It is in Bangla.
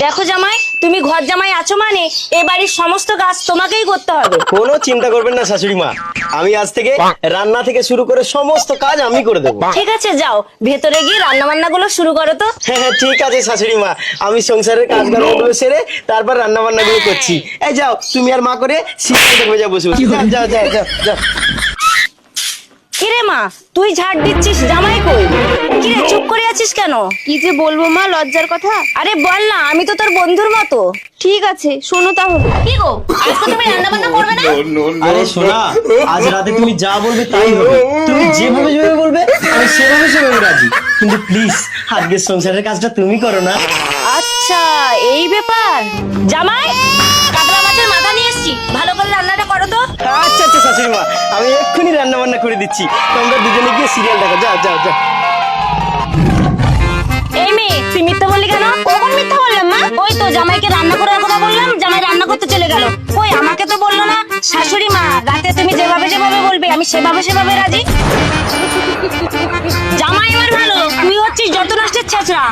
দেখো জামাই, তুমি ঘর জামাই আছো মানে এ বাড়ির সমস্ত কাজ তোমাকেই করতে হবে। কোনো চিন্তা করবেন না শাশুড়ি মা, আমি আজ থেকে রান্না থেকে শুরু করে সমস্ত কাজ আমি করে দেবো। ঠিক আছে, যাও ভেতরে গিয়ে রান্না বান্না গুলো শুরু করো তো। হ্যাঁ হ্যাঁ ঠিক আছে শাশুড়ি মা, আমি সংসারের কাজ গুলো সেরে তারপর রান্না বান্না গুলো করছি। এই যাও তুমি আর মা করে সিরিয়াল দেখবে, যাও বসে বসে। যাও যাও যাও যাও যাও। কিরে মা, তুই ঝাড় দিচ্ছিস, জামাই কই? কিরে চুপ করে আছিস কেন? কি যে বলবো মা, লজ্জার কথা। আরে বল না, আমি তো তোর বন্ধুর মতো। ঠিক আছে, শোনো তাহলে। কি গো, আজকে তুমি রান্না বান্না করবে না? আরে সোনা, আজ রাতে তুমি যা বলবে তাই হবে। তুমি যেভাবে যেভাবে বলবে আমি সেভাবে সেভাবে রাজি, কিন্তু প্লিজ আজকের সংসারের কাজটা তুমি করো না। আচ্ছা এই ব্যাপার। জামাই, কাতলা মাছের মাথা নিয়ে এসেছি, ভালো করে রান্নাটা করো তো। আচ্ছা আচ্ছা শাশুড়ি মা, আমি এক্ষুনি রান্না বান্না করে দিচ্ছি, তোমরা দুজনে গিয়ে সিরিয়াল দেখো। যাও যাও যাও। এই মেয়ে, তুই মিথ্যা বললি কেন? কখন মিথ্যা বললাম মা? ওই তো জামাইকে রান্না করার কথা বললাম, জামাই রান্না করতে চলে গেল। কই, আমাকে তো বললো না। শাশুড়ি মা, রাতে তুমি যেভাবে যেভাবে বলবে আমি সেভাবে সেভাবে রাজি। জামাই আমার ভালো, তুই হচ্ছিস যত নষ্টের ছেঁচড়া।